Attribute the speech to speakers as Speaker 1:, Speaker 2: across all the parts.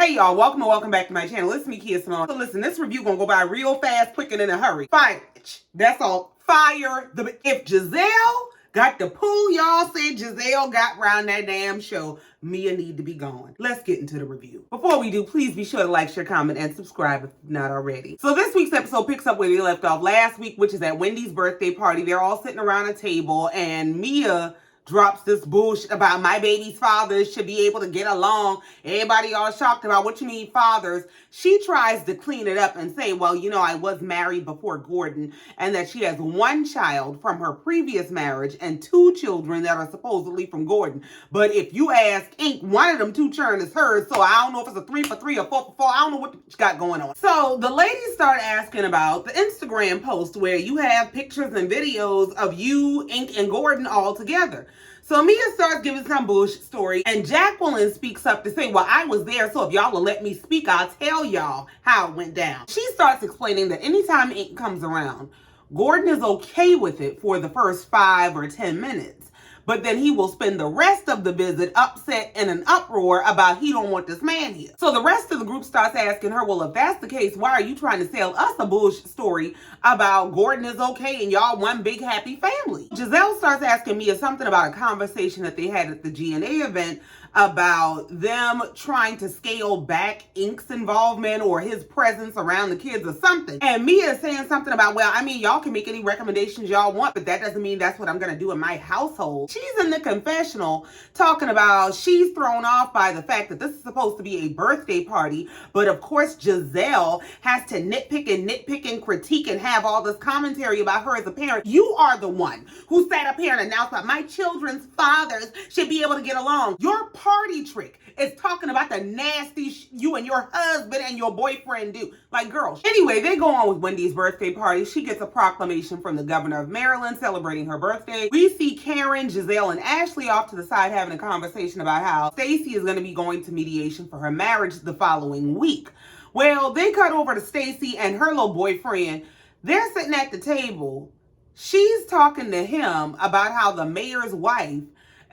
Speaker 1: Hey y'all, welcome and welcome back to my channel. It's me, KiaSimoneWrites. So listen, this review gonna go by real fast, quick, and in a hurry. Fire, bitch. That's all. Fire the if Gizelle got the pull, y'all said Gizelle got round that damn show, Mia need to be gone. Let's get into the review. Before we do, please be sure to like, share, comment, and subscribe if not already. So this week's episode picks up where they left off last week, which is at Wendy's birthday party. They're all sitting around a table and Mia drops this bullshit about my baby's fathers should be able to get along. Everybody all shocked about what you mean fathers. She tries to clean it up and say, well, you know, I was married before Gordon and that she has one child from her previous marriage and two children that are supposedly from Gordon. But if you ask Ink, one of them two children is hers. So I don't know if it's a 3 for 3 or 4 for 4. I don't know what she got going on. So the ladies start asking about the Instagram post where you have pictures and videos of you, Ink, and Gordon all together. So Mia starts giving some bullshit story, and Jacqueline speaks up to say, well, I was there, so if y'all will let me speak, I'll tell y'all how it went down. She starts explaining that anytime Ink comes around, Gordon is okay with it for the first 5 or 10 minutes. But then he will spend the rest of the visit upset and an uproar about he don't want this man here. So the rest of the group starts asking her, well, if that's the case, why are you trying to sell us a bullshit story about Gordon is okay and y'all one big happy family? Jazelle starts asking Mia something about a conversation that they had at the GNA event about them trying to scale back Ink's involvement or his presence around the kids or something. And Mia is saying something about, well, I mean, y'all can make any recommendations y'all want, but that doesn't mean that's what I'm gonna do in my household. She's in the confessional talking about she's thrown off by the fact that this is supposed to be a birthday party, but of course Jazelle has to nitpick and critique and have all this commentary about her as a parent. You are the one who sat up here and announced that my children's fathers should be able to get along. Your party trick is talking about the nasty you and your husband and your boyfriend do. Like, girl. Anyway, they go on with Wendy's birthday party. She gets a proclamation from the governor of Maryland celebrating her birthday. We see Karen, Gizelle, and Ashley off to the side having a conversation about how Stacy is going to be going to mediation for her marriage the following week. Well, they cut over to Stacy and her little boyfriend. They're sitting at the table. She's talking to him about how the mayor's wife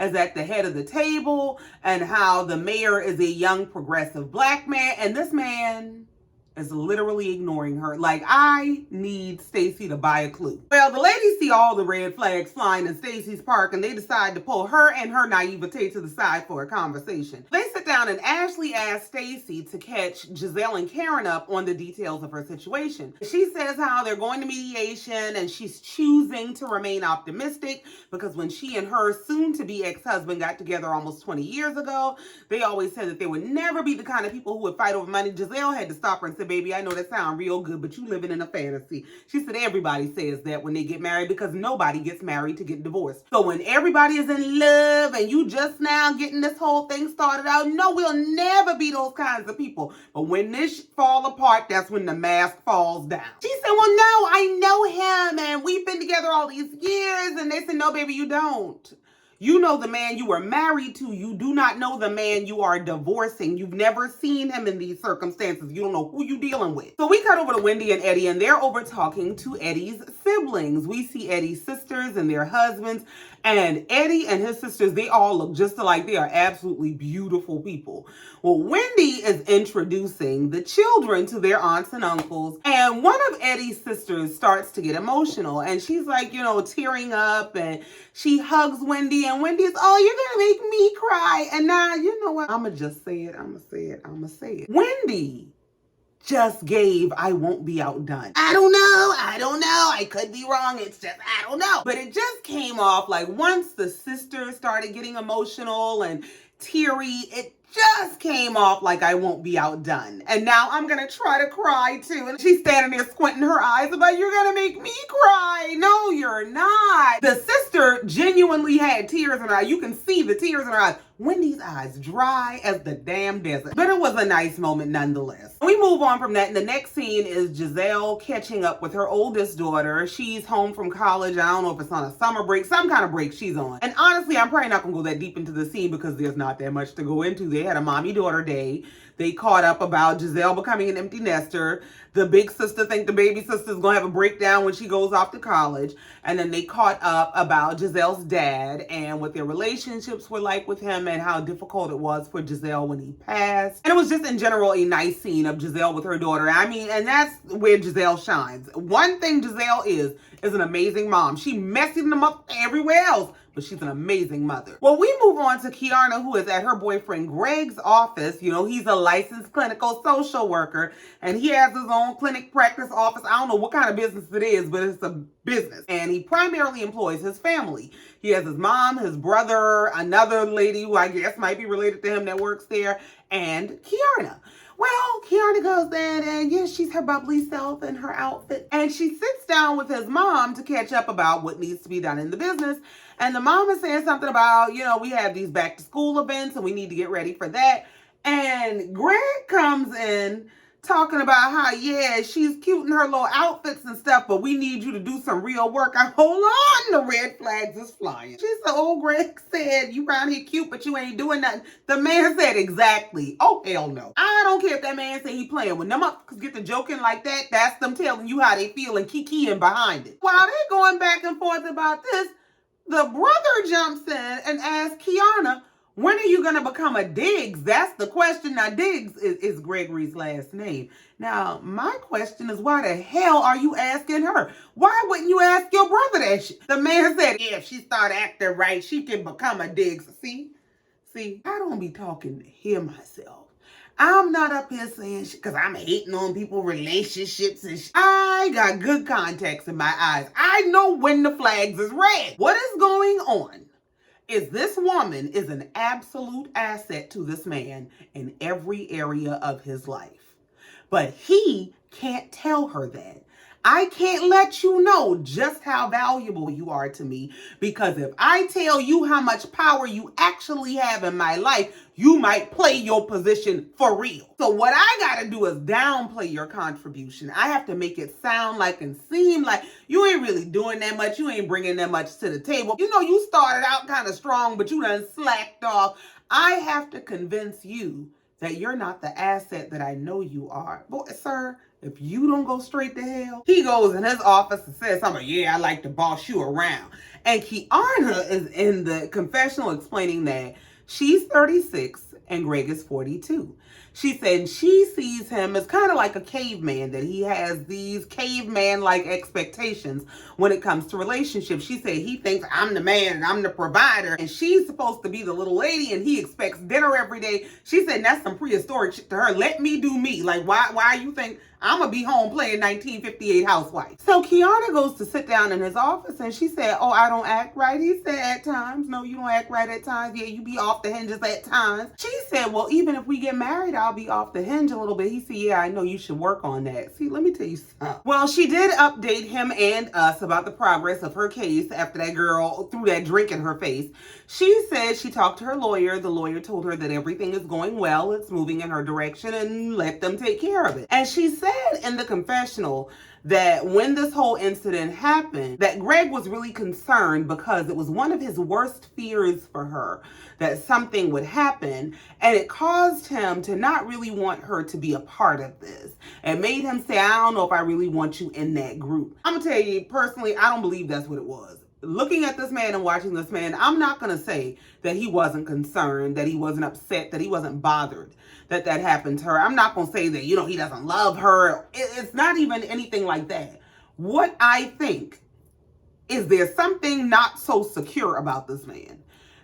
Speaker 1: is at the head of the table and how the mayor is a young progressive black man, and this man is literally ignoring her. Like, I need Stacy to buy a clue. Well, the ladies see all the red flags flying in Stacy's park and they decide to pull her and her naivete to the side for a conversation. They sit down and Ashley asks Stacy to catch Gizelle and Karen up on the details of her situation. She says how they're going to mediation and she's choosing to remain optimistic because when she and her soon-to-be ex-husband got together almost 20 years ago, they always said that they would never be the kind of people who would fight over money. Gizelle had to stop her and say, baby, I know that sounds real good, but you living in a fantasy. She said everybody says that when they get married because nobody gets married to get divorced. So when everybody is in love and you just now getting this whole thing started out, no, we'll never be those kinds of people. But when this fall apart, that's when the mask falls down. She said, well, no, I know him and we've been together all these years. And they said, no, baby, you don't. You know the man you were married to. You do not know the man you are divorcing. You've never seen him in these circumstances. You don't know who you're dealing with. So we cut over to Wendy and Eddie, and they're over talking to Eddie's siblings. We see Eddie's sisters and their husbands. And Eddie and his sisters, they all look just alike. They are absolutely beautiful people. Well, Wendy is introducing the children to their aunts and uncles. And one of Eddie's sisters starts to get emotional. And she's like, you know, tearing up. And she hugs Wendy. And Wendy's, oh, you're going to make me cry. And now, you know what? I'm going to just say it. I'm going to say it. Wendy just gave I won't be outdone. I don't know. I could be wrong. It's just, I don't know. But it just came off like once the sisters started getting emotional and teary, it just came off like I won't be outdone. And now I'm gonna try to cry too. And she's standing there squinting her eyes about, you're gonna make me cry. No, you're not. The sister genuinely had tears in her eyes. You can see the tears in her eyes. Wendy's eyes dry as the damn desert. But it was a nice moment nonetheless. We move on from that, and the next scene is Gizelle catching up with her oldest daughter. She's home from college. I don't know if it's on a summer break, some kind of break she's on. And honestly, I'm probably not gonna go that deep into the scene because there's not that much to go into. They had a mommy-daughter day. They caught up about Gizelle becoming an empty nester. The big sister think the baby sister's gonna have a breakdown when she goes off to college. And then they caught up about Gizelle's dad and what their relationships were like with him and how difficult it was for Gizelle when he passed. And it was just in general a nice scene of Gizelle with her daughter. I mean, and that's where Gizelle shines. One thing Gizelle is an amazing mom. She messing them up everywhere else, but she's an amazing mother. Well, we move on to Kiana, who is at her boyfriend Greg's office. You know, he's a licensed clinical social worker, and he has his own clinic practice office. I don't know what kind of business it is, but it's a business. And he primarily employs his family. He has his mom, his brother, another lady who I guess might be related to him that works there, and Kiana. Well, Kiana goes there and yes, she's her bubbly self in her outfit. And she sits down with his mom to catch up about what needs to be done in the business. And the mom is saying something about, you know, we have these back to school events and we need to get ready for that. And Greg comes in talking about how, yeah, she's cute in her little outfits and stuff, but we need you to do some real work. Hold on, the red flags is flying. She said, oh, Greg said, you around here cute, but you ain't doing nothing. The man said, exactly. Oh, hell no. I don't care if that man said he playing. When them motherfuckers get to joking like that, that's them telling you how they feel and kikiing behind it. While they're going back and forth about this, the brother jumps in and asks Kiana, when are you going to become a Diggs? That's the question. Now, Diggs is Gregory's last name. Now, my question is, why the hell are you asking her? Why wouldn't you ask your brother that shit? The man said, yeah, if she start acting right, she can become a Diggs. See, I don't be talking to hear myself. I'm not up here saying shit because I'm hating on people's relationships and shit. I got good contacts in my eyes. I know when the flags is red. What is going on is this woman is an absolute asset to this man in every area of his life. But he can't tell her that. I can't let you know just how valuable you are to me, because if I tell you how much power you actually have in my life, you might play your position for real. So what I gotta do is downplay your contribution. I have to make it sound like and seem like you ain't really doing that much. You ain't bringing that much to the table. You know, you started out kind of strong, but you done slacked off. I have to convince you that you're not the asset that I know you are. Boy, sir, if you don't go straight to hell, he goes in his office and says something, yeah, I like to boss you around. And Kiana is in the confessional explaining that she's 36 and Greg is 42. She said she sees him as kind of like a caveman, that he has these caveman-like expectations when it comes to relationships. She said he thinks I'm the man and I'm the provider, and she's supposed to be the little lady and he expects dinner every day. She said that's some prehistoric shit to her. Let me do me. Like, why you think I'm going to be home playing 1958 Housewives? So Kiana goes to sit down in his office and she said, oh, I don't act right. He said, at times. No, you don't act right at times. Yeah, you be off the hinges at times. She said, well, even if we get married, I'll be off the hinge a little bit. He said, yeah, I know you should work on that. See, let me tell you something. Well, she did update him and us about the progress of her case after that girl threw that drink in her face. She said she talked to her lawyer. The lawyer told her that everything is going well. It's moving in her direction and let them take care of it. And she said in the confessional that when this whole incident happened, that Greg was really concerned because it was one of his worst fears for her that something would happen, and it caused him to not really want her to be a part of this. It made him say, I don't know if I really want you in that group. I'm gonna tell you personally, I don't believe that's what it was. Looking at this man and watching this man, I'm not going to say that he wasn't concerned, that he wasn't upset, that he wasn't bothered that that happened to her. I'm not going to say that, you know, he doesn't love her. It's not even anything like that. What I think is there's something not so secure about this man.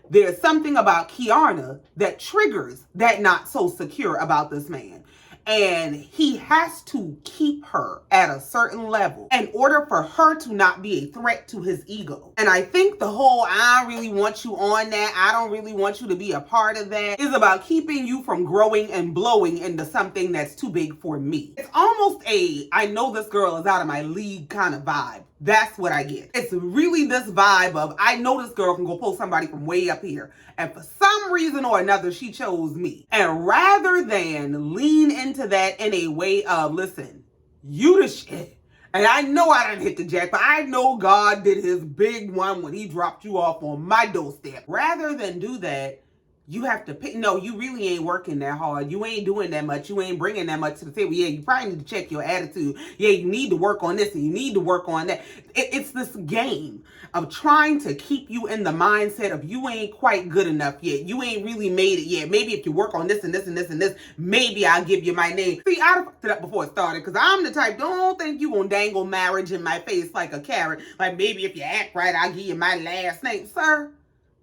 Speaker 1: There's something about Kiana that triggers that not so secure about this man. And he has to keep her at a certain level in order for her to not be a threat to his ego. And I think the whole, I don't really want you on that, I don't really want you to be a part of that, is about keeping you from growing and blowing into something that's too big for me. It's almost a, I know this girl is out of my league kind of vibe. That's what I get. It's really this vibe of, I know this girl can go pull somebody from way up here. And for some reason or another, she chose me. And rather than lean into that in a way of, listen, you the shit. And I know I didn't hit the jackpot. I know God did his big one when he dropped you off on my doorstep. Rather than do that, you have to pay. No, you really ain't working that hard. You ain't doing that much. You ain't bringing that much to the table. Yeah, you probably need to check your attitude. Yeah, you need to work on this and you need to work on that. It's this game of trying to keep you in the mindset of you ain't quite good enough yet. You ain't really made it yet. Maybe if you work on this and this and this and this, maybe I'll give you my name. See, I'd have fucked it up before it started because I'm the type, don't think you gonna dangle marriage in my face like a carrot. Like maybe if you act right, I'll give you my last name. Sir,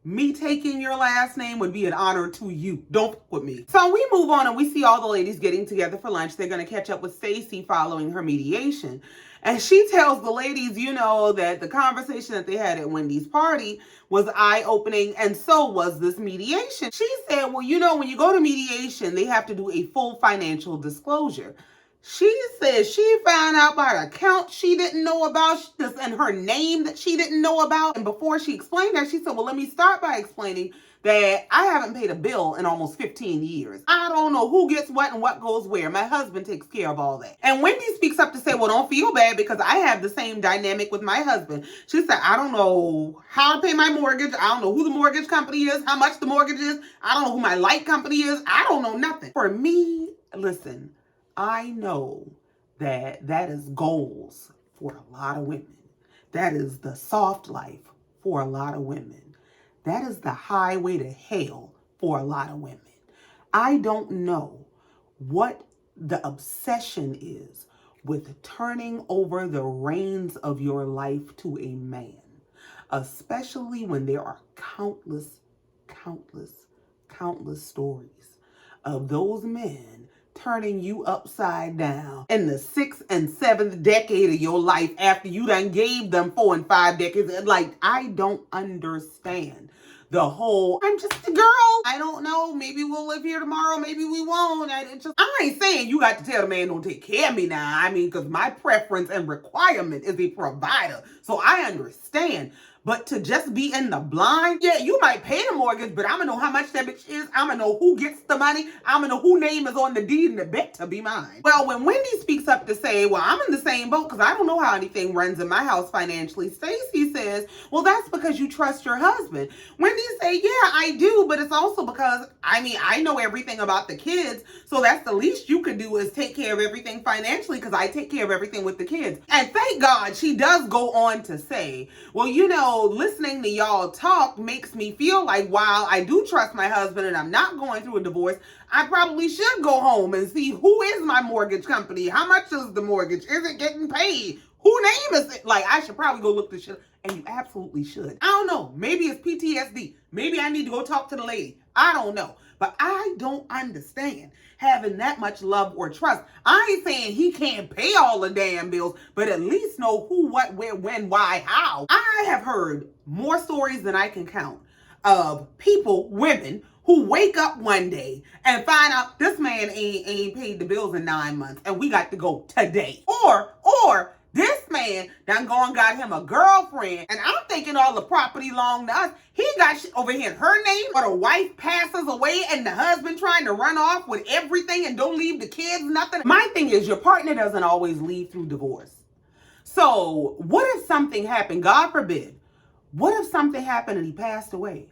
Speaker 1: me taking your last name would be an honor to you. Don't fuck with me. So we move on and we see all the ladies getting together for lunch. They're going to catch up with Stacy following her mediation. And she tells the ladies, you know, that the conversation that they had at Wendy's party was eye-opening, and so was this mediation. She said, well, you know, when you go to mediation, they have to do a full financial disclosure. She said she found out about an account she didn't know about and her name that she didn't know about. And before she explained that, she said, well, let me start by explaining that I haven't paid a bill in almost 15 years. I don't know who gets what and what goes where. My husband takes care of all that. And Wendy speaks up to say, well, don't feel bad because I have the same dynamic with my husband. She said, I don't know how to pay my mortgage. I don't know who the mortgage company is, how much the mortgage is. I don't know who my light company is. I don't know nothing. For me, listen, I know that is goals for a lot of women. That is the soft life for a lot of women. That is the highway to hell for a lot of women. I don't know what the obsession is with turning over the reins of your life to a man, especially when there are countless stories of those men turning you upside down in the 6th and 7th decade of your life after you done gave them 4 and 5 decades. Like, I don't understand the whole, I'm just a girl. I don't know. Maybe we'll live here tomorrow. Maybe we won't. I ain't saying you got to tell the man don't take care of me now. I mean, because my preference and requirement is a provider. So I understand. But to just be in the blind, yeah, you might pay the mortgage, but I'm going to know how much that bitch is. I'm going to know who gets the money. I'm going to know whose name is on the deed and the bet to be mine. Well, when Wendy speaks up to say, well, I'm in the same boat because I don't know how anything runs in my house financially, Stacy says, well, that's because you trust your husband. Wendy say, yeah, I do, but it's also because, I know everything about the kids, so that's the least you could do is take care of everything financially because I take care of everything with the kids. And thank God she does go on to say, well, you know, listening to y'all talk makes me feel like while I do trust my husband and I'm not going through a divorce, I probably should go home and see who is my mortgage company. How much is the mortgage? Is it getting paid? Who name is it? Like, I should probably go look this shit up. And you absolutely should. I don't know. Maybe it's PTSD. Maybe I need to go talk to the lady. I don't know. But I don't understand having that much love or trust. I ain't saying he can't pay all the damn bills, but at least know who, what, where, when, why, how. I have heard more stories than I can count of people, women, who wake up one day and find out this man ain't paid the bills in 9 months and we got to go today. Or this man done gone got him a girlfriend, and I'm thinking all the property belong to us. He got shit over here in her name, or the wife passes away and the husband trying to run off with everything and don't leave the kids nothing. My thing is, your partner doesn't always leave through divorce. So what if something happened, God forbid, what if something happened and he passed away?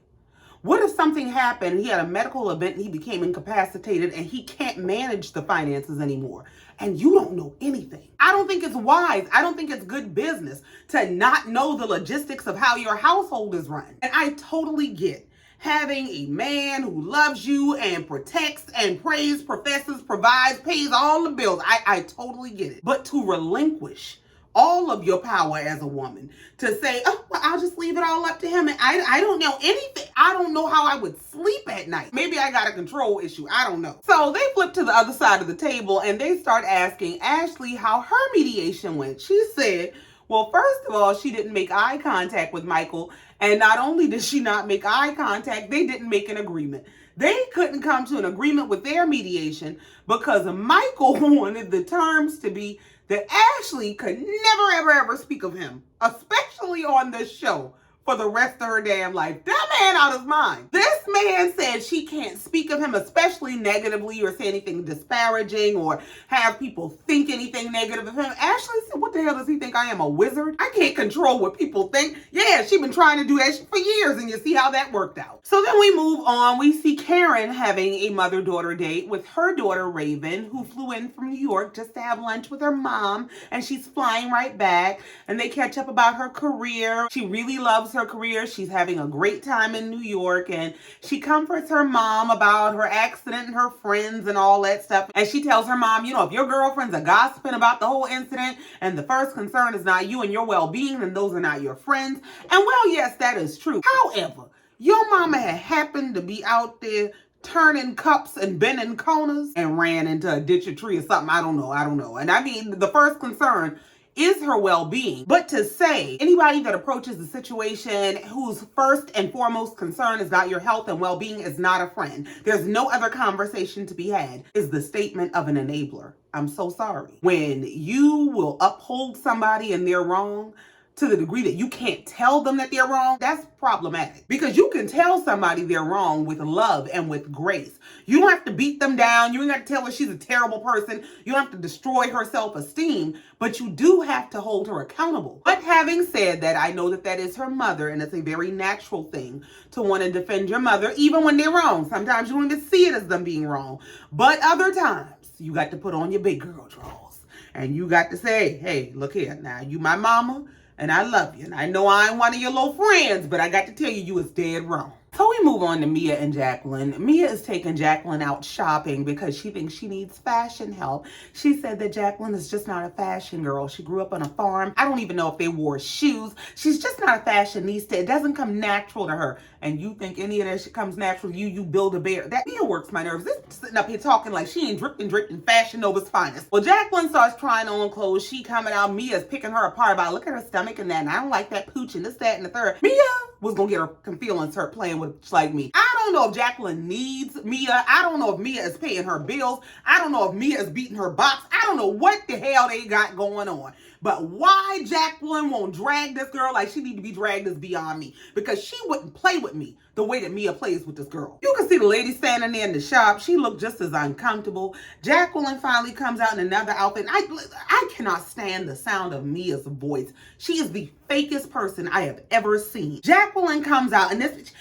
Speaker 1: What if something happened, he had a medical event, and he became incapacitated, and he can't manage the finances anymore, and you don't know anything? I don't think it's wise. I don't think it's good business to not know the logistics of how your household is run. And I totally get having a man who loves you and protects and prays, professes, provides, pays all the bills. I totally get it. But to relinquish all of your power as a woman to say, oh, well, I'll just leave it all up to him. And I don't know anything. I don't know how I would sleep at night. Maybe I got a control issue. I don't know. So they flip to the other side of the table and they start asking Ashley how her mediation went. She said, well, first of all, she didn't make eye contact with Michael. And not only did she not make eye contact, they didn't make an agreement. They couldn't come to an agreement with their mediation because Michael wanted the terms to be that Ashley could never, ever, ever speak of him, especially on this show, for the rest of her damn life. That man out of his mind. This man said she can't speak of him, especially negatively, or say anything disparaging, or have people think anything negative of him. Ashley said, what the hell does he think I am, a wizard? I can't control what people think. Yeah, she's been trying to do that for years, and you see how that worked out. So then we move on. We see Karen having a mother-daughter date with her daughter, Raven, who flew in from New York just to have lunch with her mom, and she's flying right back, and they catch up about her career. She really loves her career. She's having a great time in New York, and she comforts her mom about her accident and her friends and all that stuff. And she tells her mom, you know, if your girlfriends are gossiping about the whole incident and the first concern is not you and your well-being, then those are not your friends. And well, yes, that is true. However, your mama had happened to be out there turning cups and bending corners and ran into a ditch or tree or something. I don't know. And I mean, the first concern is her well-being. But to say anybody that approaches the situation whose first and foremost concern is not your health and well-being is not a friend, there's no other conversation to be had, is the statement of an enabler. I'm so sorry. When you will uphold somebody and they're wrong to the degree that you can't tell them that they're wrong, that's problematic. Because you can tell somebody they're wrong with love and with grace. You don't have to beat them down. You ain't got to tell her she's a terrible person. You don't have to destroy her self-esteem, but you do have to hold her accountable. But having said that, I know that that is her mother, and it's a very natural thing to want to defend your mother, even when they're wrong. Sometimes you don't even see it as them being wrong. But other times, you got to put on your big girl drawers. And you got to say, hey, look here, now you my mama, and I love you. And I know I ain't one of your little friends, but I got to tell you, you was dead wrong. So we move on to Mia and Jacqueline. Mia is taking Jacqueline out shopping because she thinks she needs fashion help. She said that Jacqueline is just not a fashion girl. She grew up on a farm. I don't even know if they wore shoes. She's just not a fashionista. It doesn't come natural to her. And you think any of that shit comes natural to you, you build a bear. That Mia works my nerves. This sitting up here talking like she ain't dripping Fashion Nova's finest. Well, Jacqueline starts trying on clothes. She coming out. Mia's picking her apart about, look at her stomach and that, and I don't like that pooch and this, that, and the third. Mia was gonna get her feelings hurt playing with like me. I don't know if Jacqueline needs Mia. I don't know if Mia is paying her bills. I don't know if Mia is beating her box. I don't know what the hell they got going on. But why Jacqueline won't drag this girl like she need to be dragged is beyond me. Because she wouldn't play with me the way that Mia plays with this girl. You can see the lady standing there in the shop. She looked just as uncomfortable. Jacqueline finally comes out in another outfit. I cannot stand the sound of Mia's voice. She is the fakest person I have ever seen. Jacqueline comes out and this,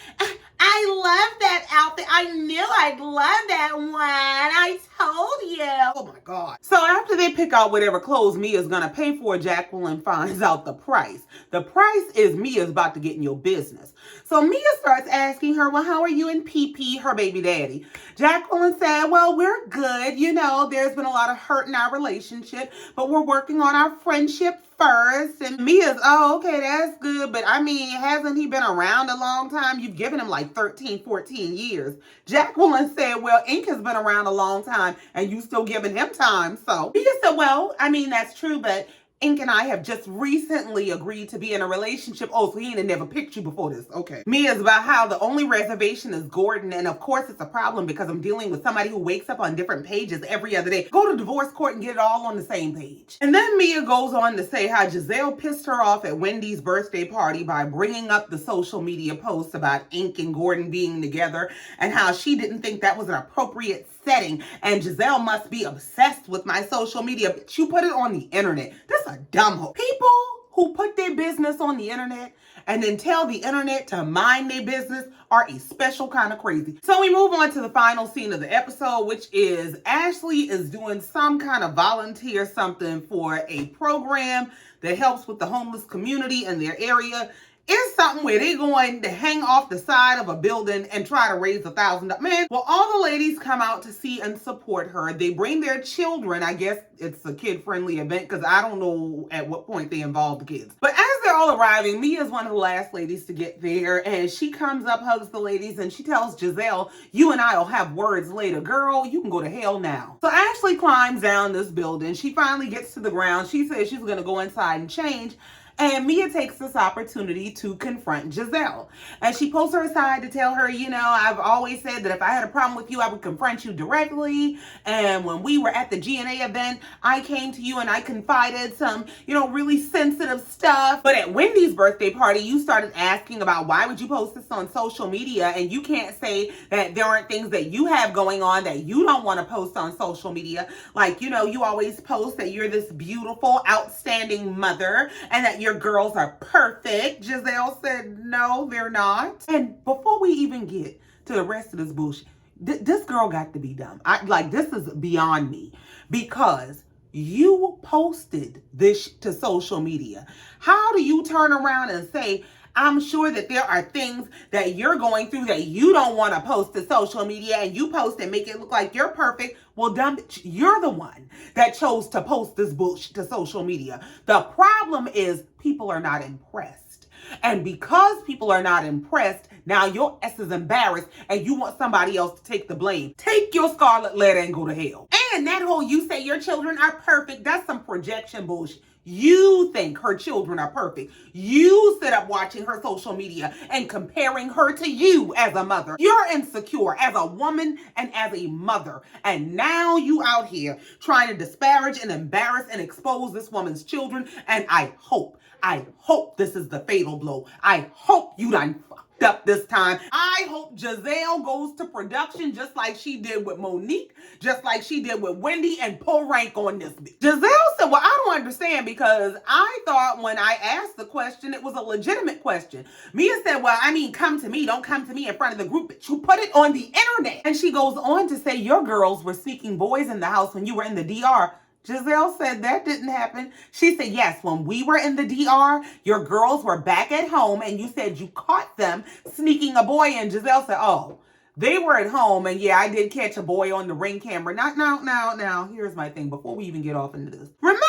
Speaker 1: I love that outfit. I knew I'd love that one. I told you. Oh my God. So after they pick out whatever clothes Mia's gonna pay for, Jacqueline finds out the price. The price is Mia's about to get in your business. So Mia starts asking her, well, how are you and PP, her baby daddy? Jacqueline said, well, we're good. You know, there's been a lot of hurt in our relationship, but we're working on our friendship first. And Mia's, oh, okay, that's good. But I mean, hasn't he been around a long time? You've given him like 13, 14 years. Jacqueline said, well, Ink has been around a long time and you still giving him time. So Mia said, well, I mean, that's true, but Ink and I have just recently agreed to be in a relationship. Oh, so he ain't never picked you before this. Okay. Mia's about how the only reservation is Gordon. And of course it's a problem because I'm dealing with somebody who wakes up on different pages every other day. Go to divorce court and get it all on the same page. And then Mia goes on to say how Gizelle pissed her off at Wendy's birthday party by bringing up the social media posts about Ink and Gordon being together and how she didn't think that was an appropriate setting. And Gizelle must be obsessed with my social media. But you put it on the internet. That's a dumb hoe. People who put their business on the internet and then tell the internet to mind their business are a special kind of crazy. So we move on to the final scene of the episode, which is Ashley is doing some kind of volunteer something for a program that helps with the homeless community in their area. It's something where they're going to hang off the side of a building and try to raise $1,000. Man, well, all the ladies come out to see and support her. They bring their children. I guess it's a kid-friendly event because I don't know at what point they involve the kids. But as they're all arriving, Mia is one of the last ladies to get there. And she comes up, hugs the ladies, and she tells Jazelle, you and I will have words later. Girl, you can go to hell now. So Ashley climbs down this building. She finally gets to the ground. She says she's going to go inside and change. And Mia takes this opportunity to confront Gizelle. And she pulls her aside to tell her, I've always said that if I had a problem with you, I would confront you directly. And when we were at the GNA event, I came to you and I confided some, really sensitive stuff. But at Wendy's birthday party, you started asking about why would you post this on social media? And you can't say that there aren't things that you have going on that you don't want to post on social media. Like, you always post that you're this beautiful, outstanding mother and that your girls are perfect. Gizelle said, no, they're not. And before we even get to the rest of this bullshit, this girl got to be dumb. This is beyond me, because you posted this to social media. How do you turn around and say, I'm sure that there are things that you're going through that you don't want to post to social media, and you post and make it look like you're perfect? Well, dumb bitch, you're the one that chose to post this bullshit to social media. The problem is people are not impressed. And because people are not impressed, now your ass is embarrassed and you want somebody else to take the blame. Take your scarlet letter and go to hell. And that whole you say your children are perfect, that's some projection bullshit. You think her children are perfect. You sit up watching her social media and comparing her to you as a mother. You're insecure as a woman and as a mother. And now you out here trying to disparage and embarrass and expose this woman's children. And I hope this is the fatal blow. I hope you done fucked up this time. I hope Gizelle goes to production just like she did with Monique, just like she did with Wendy, and pull rank on this bitch. Gizelle said, well, I don't understand, because I thought when I asked the question, it was a legitimate question. Mia said, well, come to me. Don't come to me in front of the group, but you put it on the internet. And she goes on to say, your girls were sneaking boys in the house when you were in the DR. Gizelle said that didn't happen. She said, yes, when we were in the DR, your girls were back at home and you said you caught them sneaking a boy in. Gizelle said, oh, they were at home, and yeah, I did catch a boy on the Ring camera. Now, here's my thing before we even get off into this. Remember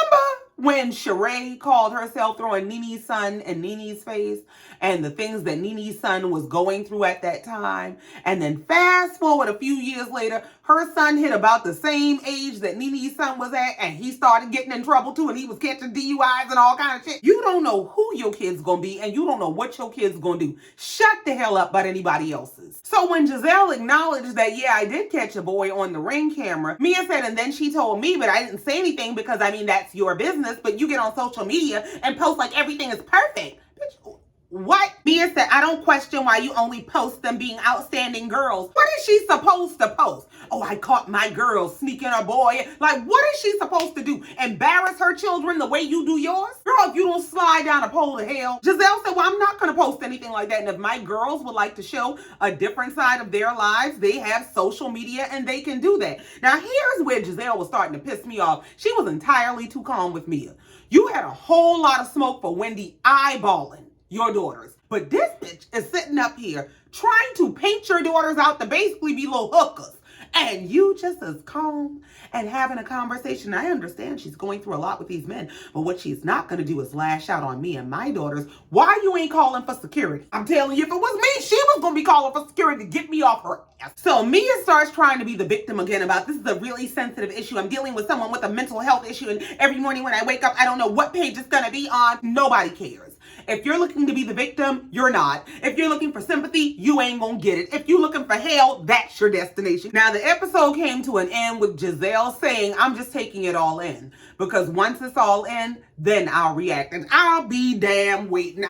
Speaker 1: when Sheree called herself throwing Nene's son in Nene's face and the things that Nene's son was going through at that time? And then fast forward a few years later, her son hit about the same age that Nene's son was at, and he started getting in trouble too, and he was catching DUIs and all kind of shit. You don't know who your kid's gonna be, and you don't know what your kid's gonna do. Shut the hell up about anybody else's. So when Gizelle acknowledged that, yeah, I did catch a boy on the Ring camera, Mia said, and then she told me, but I didn't say anything because, that's your business, but you get on social media and post like everything is perfect. Bitch, what? Mia said, I don't question why you only post them being outstanding girls. What is she supposed to post? Oh, I caught my girl sneaking a boy. Like, what is she supposed to do? Embarrass her children the way you do yours? Girl, if you don't slide down a pole to hell. Gizelle said, well, I'm not going to post anything like that. And if my girls would like to show a different side of their lives, they have social media and they can do that. Now, here's where Gizelle was starting to piss me off. She was entirely too calm with Mia. You had a whole lot of smoke for Wendy eyeballing your daughters. But this bitch is sitting up here trying to paint your daughters out to basically be little hookers. And you just as calm and having a conversation. I understand she's going through a lot with these men, but what she's not going to do is lash out on me and my daughters. Why you ain't calling for security? I'm telling you, if it was me, she was going to be calling for security to get me off her ass. So Mia starts trying to be the victim again about this is a really sensitive issue. I'm dealing with someone with a mental health issue, and every morning when I wake up, I don't know what page it's going to be on. Nobody cares. If you're looking to be the victim, you're not. If you're looking for sympathy, you ain't gonna get it. If you're looking for hell, that's your destination. Now, the episode came to an end with Gizelle saying, I'm just taking it all in. Because once it's all in, then I'll react. And I'll be damn waiting.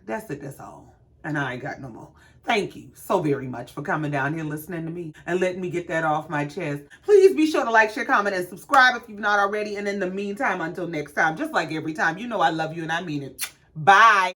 Speaker 1: That's it, that's all. And I ain't got no more. Thank you so very much for coming down here listening to me and letting me get that off my chest. Please be sure to like, share, comment, and subscribe if you've not already. And in the meantime, until next time, just like every time, you know I love you and I mean it. Bye.